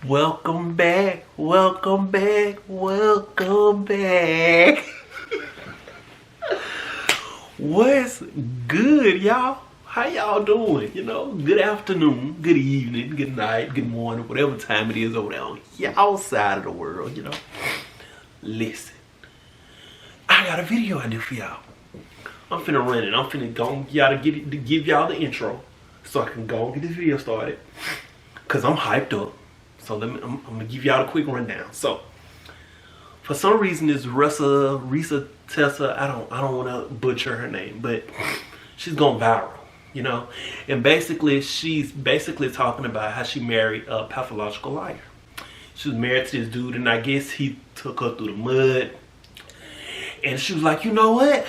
Welcome back, welcome back, welcome back. What's good, y'all? How y'all doing? You know, good afternoon, good evening, good night, good morning, whatever time it is over there on y'all side of the world, you know. Listen, I got a video I do for y'all. I'm finna run it. I'm finna go give y'all the intro so I can go and get this video started. Cause I'm hyped up. So I'm gonna give y'all a quick rundown. So for some reason this Risa Tessa, I don't wanna butcher her name, but she's going viral, you know? And basically she's talking about how she married a pathological liar. She was married to this dude and I guess he took her through the mud. And she was like, you know what?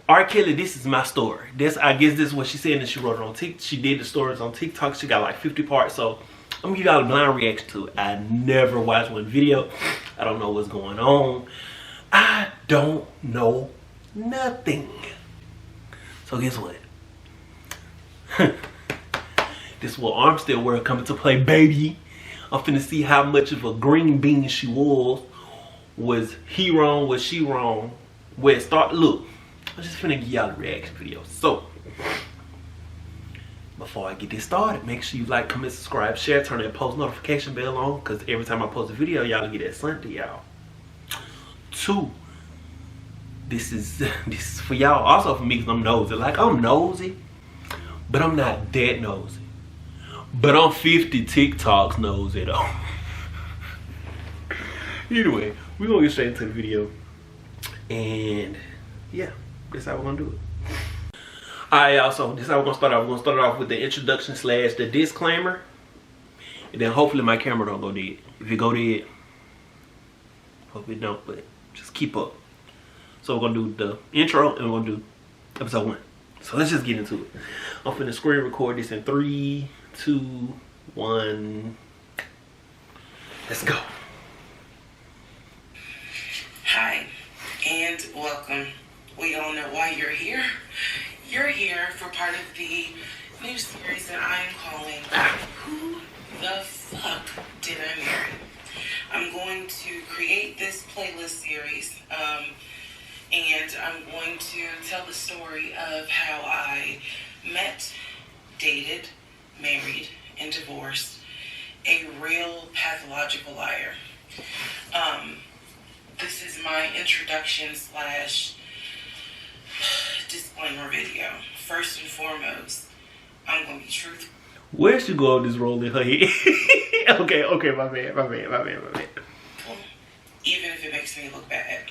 R. Kelly, this is my story. I guess this is what she said, and she wrote it on TikTok. She did the stories on TikTok. She got like 50 parts, so I'm gonna give y'all a blind reaction to it. I never watched one video. I don't know what's going on. I don't know nothing. So guess what? This is what Armstead word coming to play, baby. I'm finna see how much of a green bean she was. Was he wrong? Was she wrong? Where it started? Look. I'm just finna give y'all a reaction video. So, before I get this started, make sure you like, comment, subscribe, share, turn that post notification bell on, because every time I post a video, y'all get that sent to y'all. 2, this is for y'all, also for me, because I'm nosy. Like, I'm nosy, but I'm not that nosy. But I'm 50 TikToks nosy, though. Anyway, we're gonna get straight into the video. And, yeah. That's how we're gonna do it. Alright, y'all, so this is how we're gonna start off. We're gonna start off with the introduction / the disclaimer. And then hopefully my camera don't go dead. If it go dead, hope it don't, but just keep up. So we're gonna do the intro and we're gonna do episode 1. So let's just get into it. I'm finna screen record this in 3, 2, 1. Let's go. Hi, and welcome. We all know why you're here. You're here for part of the new series that I am calling Who the Fuck Did I Marry? I'm going to create this playlist series, and I'm going to tell the story of how I met, dated, married, and divorced a real pathological liar. This is my introduction / disclaimer video. First and foremost, I'm gonna be truthful. Where she go on this roll in her head? okay, my bad. Even if it makes me look bad.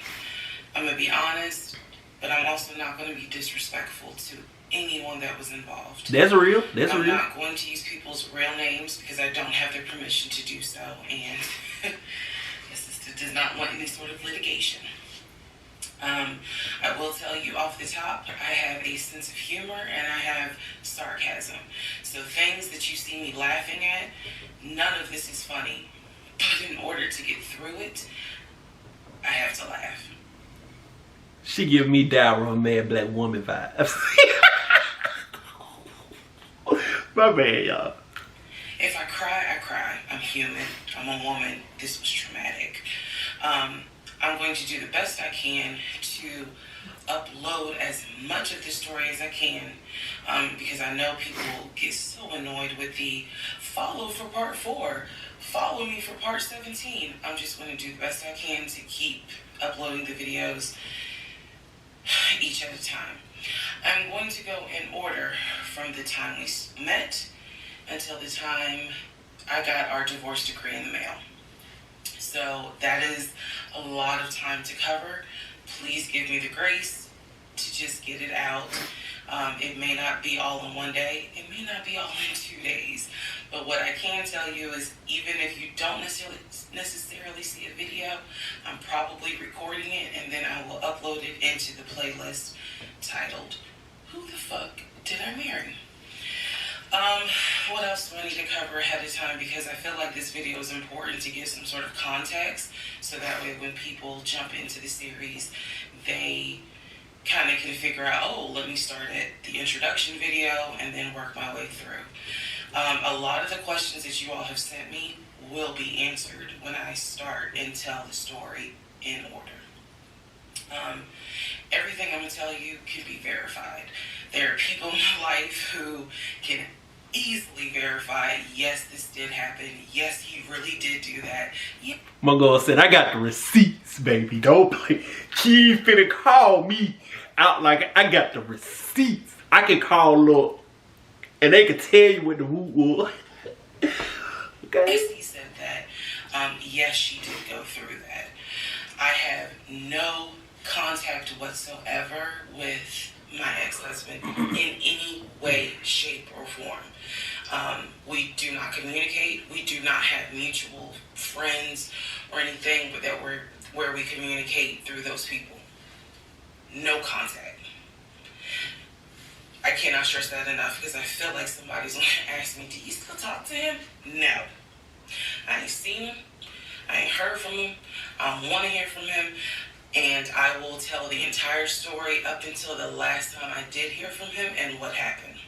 I'm gonna be honest, but I'm also not gonna be disrespectful to anyone that was involved. That's real. I'm not going to use people's real names because I don't have their permission to do so, and this does not want any sort of litigation. I will tell you off the top, I have a sense of humor and I have sarcasm. So things that you see me laughing at, none of this is funny. But in order to get through it, I have to laugh. She give me Dara, a mad black woman vibes. My bad, y'all. If I cry, I cry. I'm human. I'm a woman. This was traumatic. I'm going to do the best I can to upload as much of the story as I can, because I know people get so annoyed with the follow for part 4, follow me for part 17. I'm just going to do the best I can to keep uploading the videos each at a time. I'm going to go in order from the time we met until the time I got our divorce decree in the mail. So that is a lot of time to cover. Please give me the grace to just get it out. It may not be all in one day. It may not be all in 2 days. But what I can tell you is even if you don't necessarily see a video, I'm probably recording it and then I will upload it into the playlist titled, Who the Fuck Did I Marry? What else do I need to cover ahead of time? Because I feel like this video is important to give some sort of context, so that way when people jump into the series, they kind of can figure out, oh, let me start at the introduction video and then work my way through. A lot of the questions that you all have sent me will be answered when I start and tell the story in order. Everything I'm going to tell you can be verified. There are people in my life who can easily verify, yes, this did happen. Yes, he really did do that. Yeah. My girl said, I got the receipts, baby. Don't play. She ain't finna call me out like I got the receipts. I can call up and they can tell you what the whoop was. Okay. He said that, yes, she did go through that. I have no contact whatsoever with my ex-husband in any way, shape, or form. We do not communicate. We do not have mutual friends or anything where we communicate through those people. No contact. I cannot stress that enough because I feel like somebody's going to ask me, do you still talk to him? No. I ain't seen him. I ain't heard from him. I don't want to hear from him. And I will tell the entire story up until the last time I did hear from him and what happened.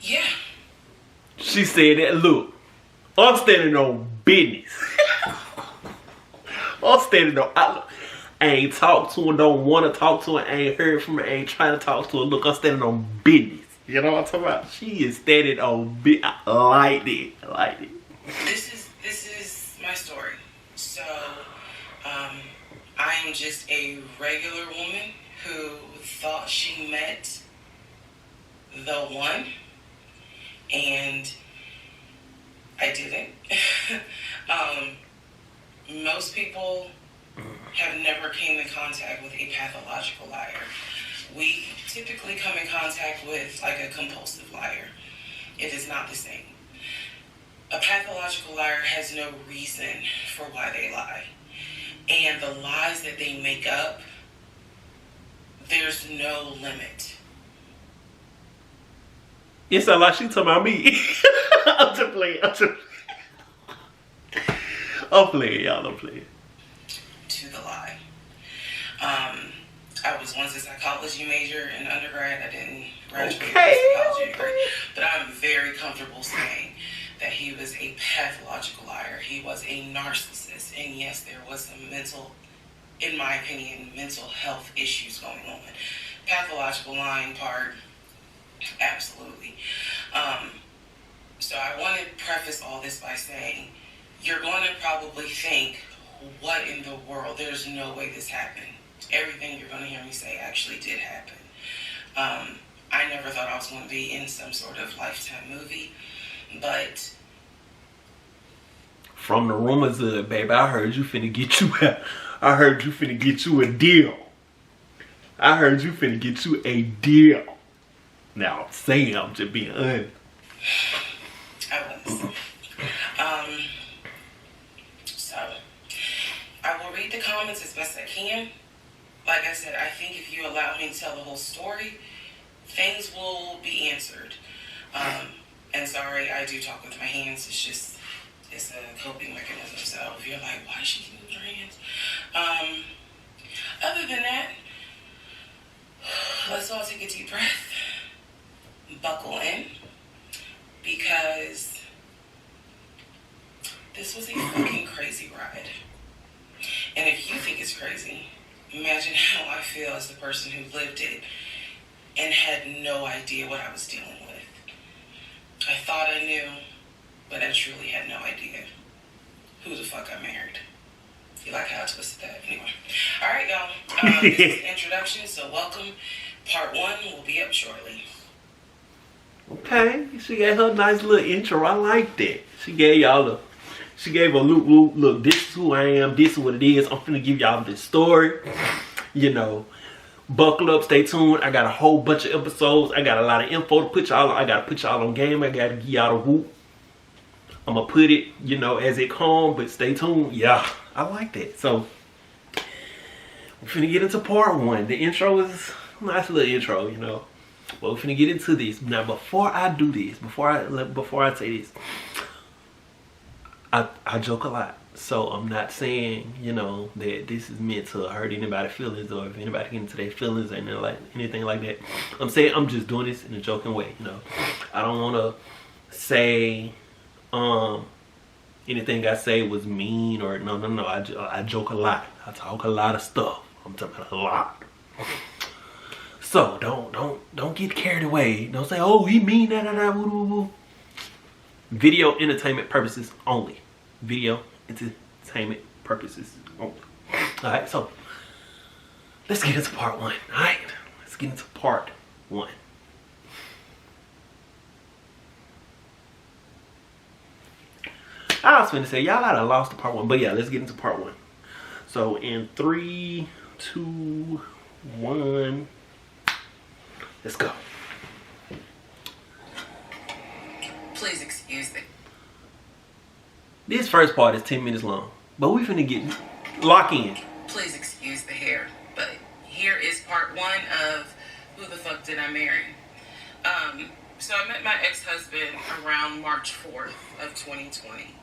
Yeah. She said that, look, I'm standing on business. I'm standing on, I ain't talked to her, don't want to talk to her, ain't heard from her, ain't trying to talk to her. Look, I'm standing on business. You know what I'm talking about? She is standing on business. I like it. I like it. This is my story. So, I am just a regular woman who thought she met the one, and I didn't. Most people have never came in contact with a pathological liar. We typically come in contact with like a compulsive liar. It is not the same. A pathological liar has no reason for why they lie. And the lies that they make up, there's no limit. It sounds like she talking about me. I'm just playing. I'm playing, y'all. I'm playing. To the lie. I was once a psychology major in undergrad. I didn't graduate with a psychology degree. But I'm very comfortable saying that he was a pathological liar. He was a narcissist. And yes, there was some in my opinion, mental health issues going on. Pathological lying part, absolutely. So I want to preface all this by saying, you're going to probably think, what in the world? There's no way this happened. Everything you're going to hear me say actually did happen. I never thought I was going to be in some sort of Lifetime movie, but from the rumors of, baby, I heard you finna get you a deal. I heard you finna get you a deal. Now, I'm saying, I'm just being honest. I was. So, I will read the comments as best I can. Like I said, I think if you allow me to tell the whole story, things will be answered. And sorry, I do talk with my hands. It's a coping mechanism. So if you're like, why is she using her hands? Other than that, let's all take a deep breath. Buckle in. Because this was a fucking crazy ride. And if you think it's crazy, imagine how I feel as the person who lived it and had no idea what I was dealing with. I thought I knew, but I truly had no idea who the fuck I married. You like how I twisted that? Anyway. Alright, y'all. This is the introduction, so welcome. Part 1 will be up shortly. Okay, she gave her a nice little intro. I like that. She gave a look, this is who I am, this is what it is. I'm finna give y'all this story. You know, buckle up, stay tuned. I got a whole bunch of episodes. I got a lot of info to put y'all on. I gotta put y'all on game. I gotta give y'all a whoop. I'm gonna put it, you know, as it comes, but stay tuned. Yeah, I like that. So, we're finna get into part 1. The intro is a nice little intro, you know. But we're finna get into this. Now, before I do this, before I say this, I joke a lot. So I'm not saying, that this is meant to hurt anybody's feelings or if anybody get into their feelings or anything like that. I'm saying I'm just doing this in a joking way, I don't want to say anything I say was mean or no. I joke a lot. I talk a lot of stuff. I'm talking about a lot. So don't get carried away. Don't say, oh, he mean that. Woo, woo, woo. Video entertainment purposes only. Video entertainment purposes only. Alright, so let's get into part one. Alright, let's get into part one. I was finna say, y'all I'd have lost the part one, but yeah, let's get into part one. So in 3, 2, 1, let's go. Please excuse me. This first part is 10 minutes long, but we finna get lock in. Please excuse the hair, but here is part one of Who the Fuck Did I Marry? So I met my ex-husband around March 4th of 2020.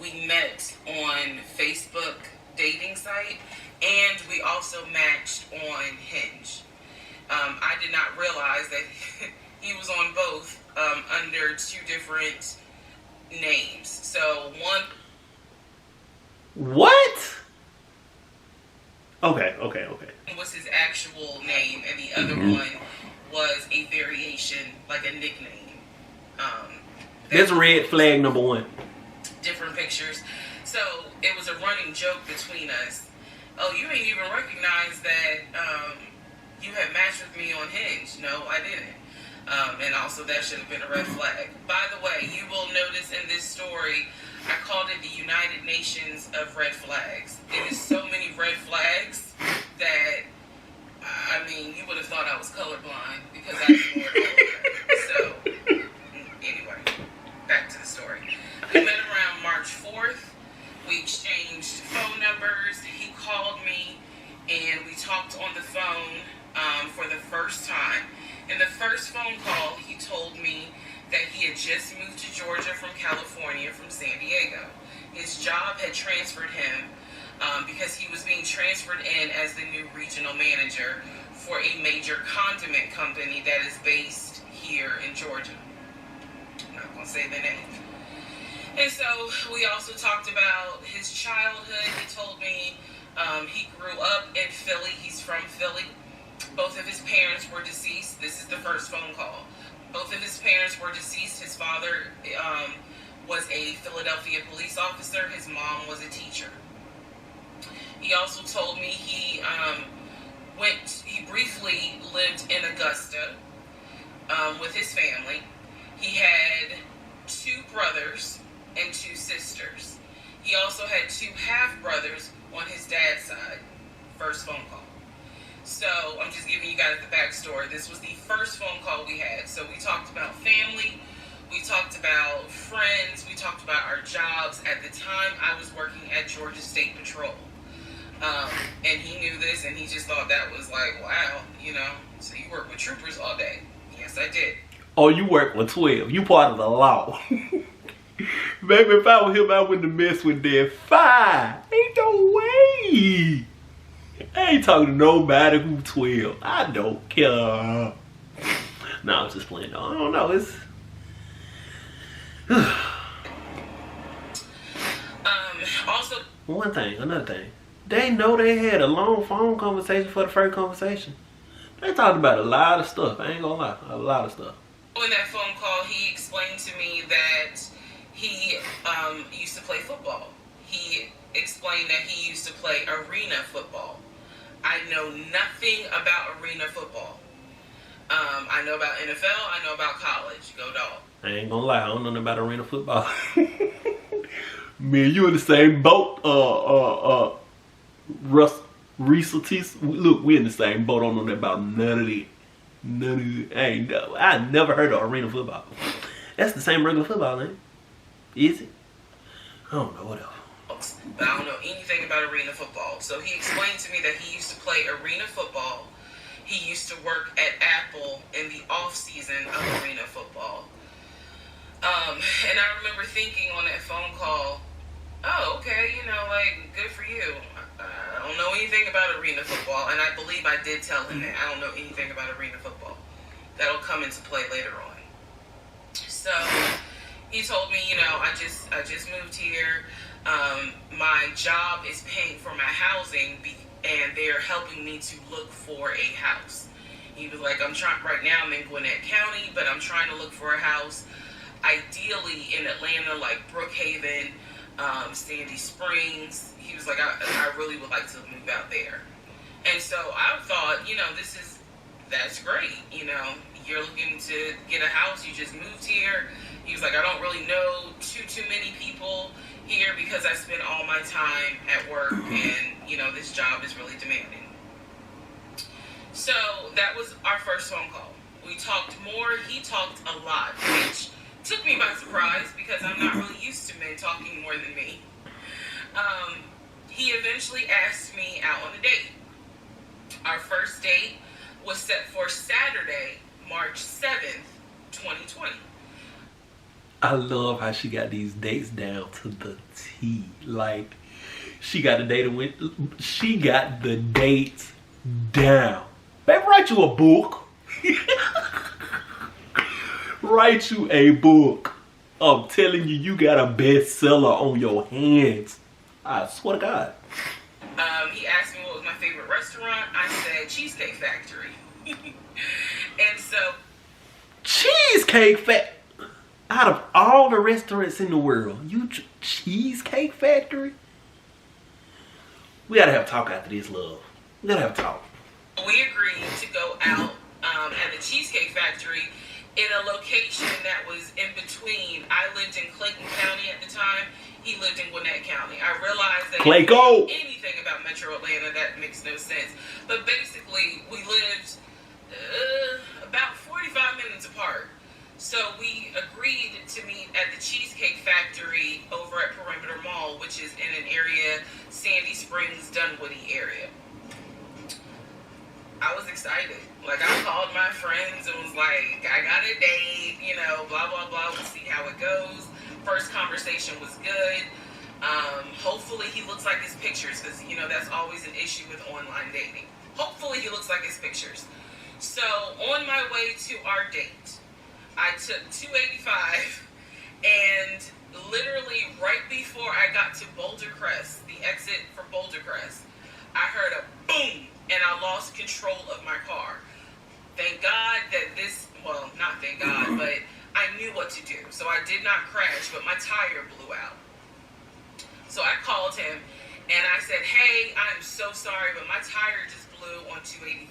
We met on Facebook dating site, and we also matched on Hinge. I did not realize that he was on both under two different names. So one... What? Okay. was his actual name, and the other one was a variation, like a nickname. That's red flag number one. Different pictures. So it was a running joke between us. Oh, you ain't even recognize that you had matched with me on Hinge. No, I didn't. And also that should have been a red flag. By the way, you will notice in this story, I called it the United Nations of red flags. It is so many red flags that, you would have thought I was colorblind because I ignored all of them. So, anyway, back to the story. We met around March 4th. We exchanged phone numbers. He called me, and we talked on the phone for the first time. In the first phone call, he told me that he had just moved to Georgia from California from San Diego. His job had transferred him because he was being transferred in as the new regional manager for a major condiment company that is based here in Georgia. I'm not going to say the name. And so we also talked about his childhood. He told me he grew up in Philly. He's from Philly. Both of his parents were deceased. This is the first phone call. Both of his parents were deceased. His father was a Philadelphia police officer. His mom was a teacher. He also told me he briefly lived in Augusta with his family. He had 2 brothers and 2 sisters. He also had 2 half-brothers on his dad's side. First phone call. So I'm just giving you guys the backstory. This was the first phone call we had. So we talked about family. We talked about friends. We talked about our jobs. At the time, I was working at Georgia State Patrol. And he knew this, and he just thought that was like, wow, so you work with troopers all day. Yes, I did. Oh, you work with 12. You part of the law. Baby, if I was him, I wouldn't have messed with that 5. Ain't no way. I ain't talking to nobody who 12. I don't care. No, I'm just playing. No, I don't know. It's... Also... Another thing. They know they had a long phone conversation for the first conversation. They talked about a lot of stuff. I ain't gonna lie. A lot of stuff. In that phone call, he explained to me that he used to play football. He explained that he used to play arena football. I know nothing about arena football. I know about NFL. I know about college. Go Dog. I ain't gonna lie. I don't know nothing about arena football. Man, you in the same boat. Reese Ortiz. Look, we in the same boat. I don't know nothing about none of it. I never heard of arena football. That's the same regular football, ain't it? Is it? I don't know. Whatever. But I don't know anything about arena football. So he explained to me that he used to play arena football. He used to work at Apple in the off season of arena football. And I remember thinking on that phone call, oh, okay, you know, like, good for you. I don't know anything about arena football, and I believe I did tell him that I don't know anything about arena football. That'll come into play later on. So he told me, you know, I just moved here. My job is paying for my housing, and they're helping me to look for a house. He was like, I'm trying right now. I'm in Gwinnett County, but I'm trying to look for a house, ideally in Atlanta, like Brookhaven, Sandy Springs. He was like, I really would like to move out there. And so I thought, you know, that's great. You know, you're looking to get a house. You just moved here. He was like, I don't really know too many people here because I spend all my time at work, and you know, this job is really demanding. So that was our first phone call. We talked more. He talked a lot, which took me by surprise because I'm not really used to men talking more than me. He eventually asked me out on a date. Our first date was set for Saturday, March 7th, 2020. I love how she got these dates down to the T. Like, she got the dates down. Baby, write you a book. Write you a book. I'm telling you, you got a bestseller on your hands. I swear to God. He asked me what was my favorite restaurant. I said Cheesecake Factory. And so, Cheesecake Factory. Out of all the restaurants in the world, Cheesecake Factory? We gotta have a talk after this, love. We gotta have a talk. We agreed to go out at the Cheesecake Factory in a location that was in between. I lived in Clayton County at the time. He lived in Gwinnett County. I realized that if you know anything about Metro Atlanta, that makes no sense. But basically, we lived about 45 minutes apart. So we agreed to meet at the Cheesecake Factory over at Perimeter Mall, which is in an area, Sandy Springs, Dunwoody area. I was excited. Like, I called my friends and was like, I got a date, you know, blah, blah, blah. We'll see how it goes. First conversation was good. Hopefully he looks like his pictures, because, you know, that's always an issue with online dating. Hopefully he looks like his pictures. So on my way to our date, I took 285, and literally right before I got to Boulder Crest, the exit for Boulder Crest, I heard a boom, and I lost control of my car. Thank God that not thank God, but I knew what to do. So I did not crash, but my tire blew out. So I called him, and I said, hey, I'm so sorry, but my tire just blew on 285.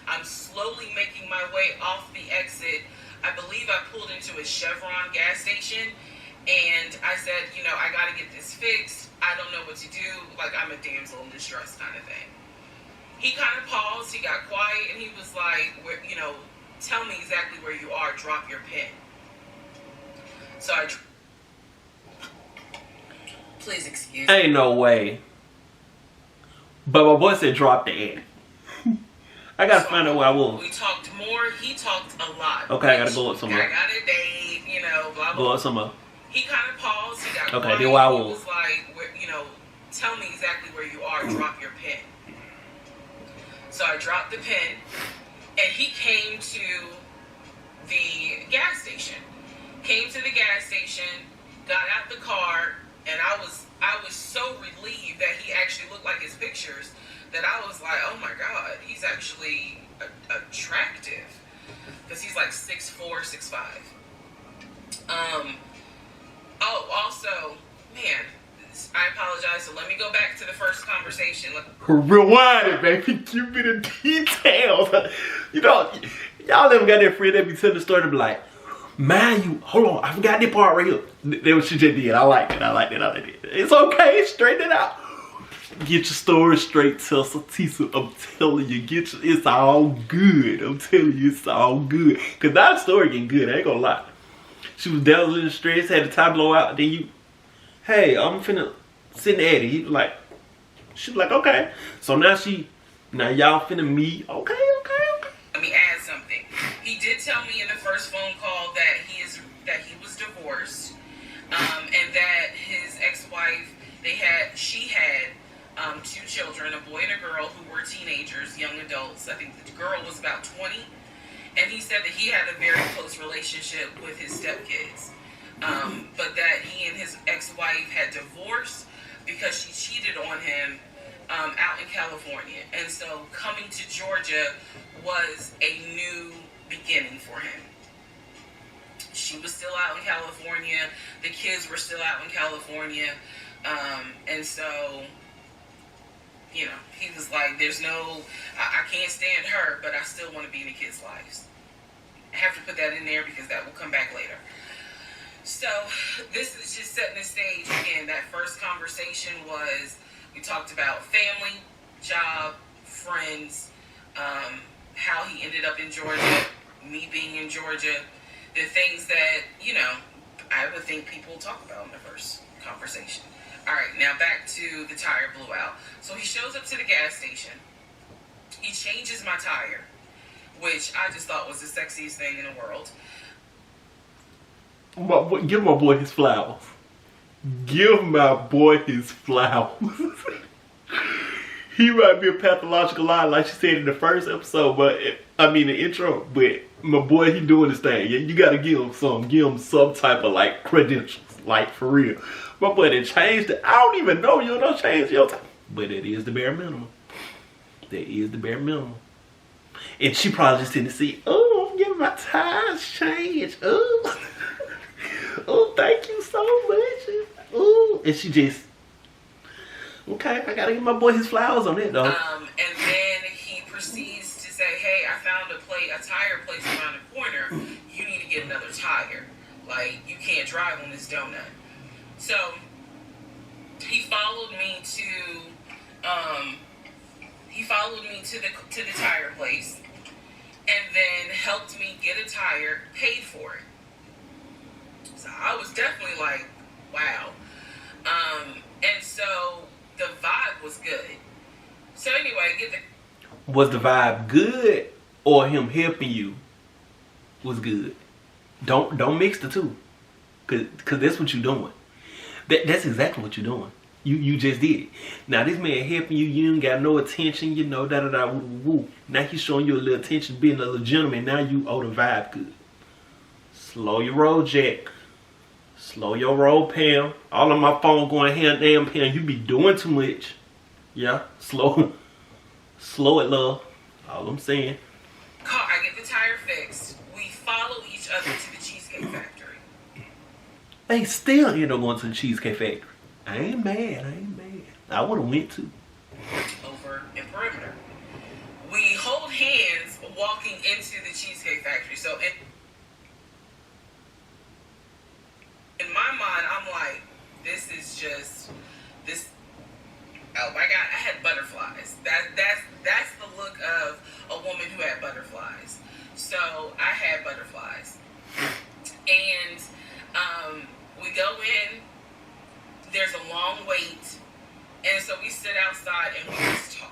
I'm slowly making my way off the exit. I believe I pulled into a Chevron gas station, and I said, you know, I got to get this fixed. I don't know what to do. Like, I'm a damsel in distress kind of thing. He kind of paused. He got quiet, and he was like, you know, tell me exactly where you are. Drop your pin. So please excuse me. Ain't no way. But my boy said drop the ante. I gotta find out where I was. We talked more. He talked a lot. Okay, I gotta go up somewhere. I got a date, you know, blah, blah, blah. Go up somewhere. He kind of paused. He got okay, quiet. then where I was. He was like, you know, tell me exactly where you are. Drop your pin. So I dropped the pin, and he came to the gas station. Came to the gas station, got out the car, and I was so relieved that he actually looked like his pictures that I was like, oh my God, he's actually attractive. Because he's like 6'4", 6'5". Oh, also, man, I apologize. So let me go back to the first conversation. Rewind it, baby. Give me the details. You know, y'all ever got that friend that be telling the story to be like, man, you, hold on, I forgot that part right here. That what she just did. I like it. I like it. It's okay. Straighten it out. Get your story straight, Tessa. Tisa, I'm telling you, it's all good. I'm telling you, it's all good. Because that story getting good. I ain't gonna lie. She was down in the stress, had the tie blow out. Then you, hey, I'm finna send Eddie. He was like, she was like, okay. So now y'all finna meet. Okay. Let me add something. He did tell me in the first phone call that he was divorced, and that his ex-wife. She had 2 children, a boy and a girl, who were teenagers, young adults. I think the girl was about 20. And he said that he had a very close relationship with his stepkids. But that he and his ex-wife had divorced because she cheated on him out in California. And so coming to Georgia was a new beginning for him. She was still out in California. The kids were still out in California. And so, you know, he was like, I can't stand her, but I still want to be in the kids' lives. I have to put that in there because that will come back later. So this is just setting the stage again. That first conversation was, we talked about family, job, friends, how he ended up in Georgia, me being in Georgia, the things that, you know, I would think people talk about in the first conversation. All right, now back to the tire blew out. So he shows up to the gas station. He changes my tire, which I just thought was the sexiest thing in the world. Give my boy his flowers. Give my boy his flowers. He might be a pathological liar, like she said in the first episode, the intro. But my boy, he doing his thing. You gotta give him some type of like credentials, like for real. My boy, they changed it. I don't even know you don't change your time, but it is the bare minimum. That is the bare minimum. And she probably just didn't see. Oh, I'm getting my tires changed. Oh. Oh, thank you so much. Ooh. And she just, okay, I gotta give my boy his flowers on it though. And then he proceeds to say, hey, I found a tire place around the corner. You need to get another tire. Like, you can't drive on this donut. So he followed me to the tire place, and then helped me get a tire, paid for it. So I was definitely like, wow. And so the vibe was good. So anyway, was the vibe good or him helping you was good? Don't mix the two, cause that's what you're doing. That's exactly what you're doing. You just did it. Now this man helping you, you ain't got no attention, you know, woo, woo, woo. Now he's showing you a little attention, being a little gentleman. Now you owe the vibe good. Slow your roll, Jack. Slow your roll, Pam. All on my phone going, hand damn Pam, you be doing too much. Yeah, slow it, love. All I'm saying. I get the tire fixed. We follow each other to the Cheesecake Factory. They still end up going to the Cheesecake Factory. I ain't mad. I would have went too. Over in Perimeter. We hold hands walking into the Cheesecake Factory. So in my mind, I'm like, this. Oh my God, I had butterflies. That's the look of a woman who had butterflies. So I had butterflies, and we go in. There's a long wait, and so we sit outside and we just talk,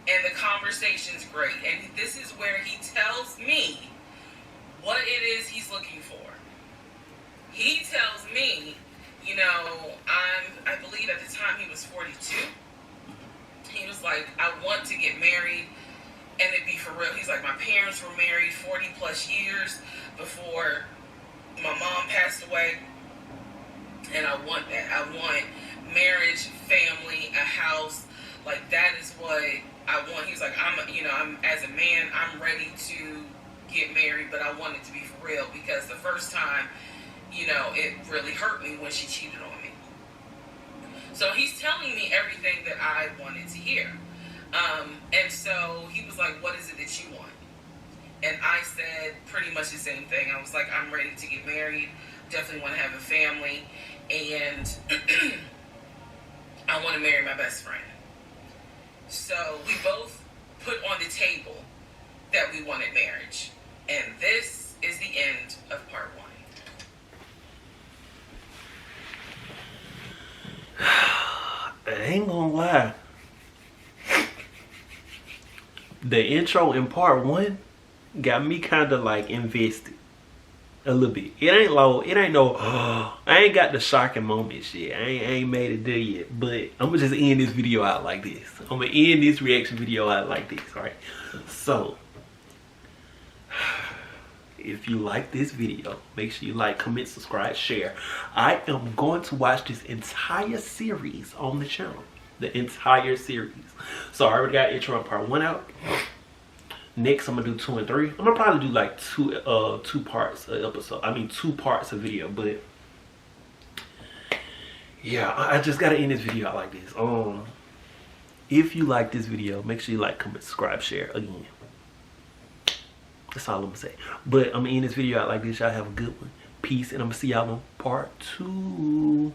and the conversation's great. And this is where he tells me what it is he's looking for. He tells me, you know, I believe at the time he was 42. He was like, I want to get married and it be for real. He's like, my parents were married 40 plus years before my mom passed away. And I want that. I want marriage, family, a house. Like, that is what I want. He's like, I'm as a man, I'm ready to get married, but I want it to be for real, because the first time, you know, it really hurt me when she cheated on me. So he's telling me everything that I wanted to hear. And so he was like, what is it that you want? And I said pretty much the same thing. I was like, I'm ready to get married. Definitely want to have a family. And I want to marry my best friend. So we both put on the table that we wanted marriage. And this is the end of part 1. I ain't gonna lie. The intro in part 1 got me kind of like invested. A little bit. It ain't low. It ain't no. I ain't got the shocking moments yet. I ain't made it there yet. But I'm gonna just end this video out like this. I'm gonna end this reaction video out like this. All right. So, if you like this video, make sure you like, comment, subscribe, share. I am going to watch this entire series on the channel. The entire series. So I already got intro and part 1 out. Next, I'm gonna do 2 and 3. I'm gonna probably do like two parts of episode. I mean, 2 parts of video. But yeah, I just gotta end this video out like this. If you like this video, make sure you like, comment, subscribe, share again. That's all I'm gonna say. But I'm gonna end this video out like this. Y'all have a good one. Peace, and I'm gonna see y'all on part 2.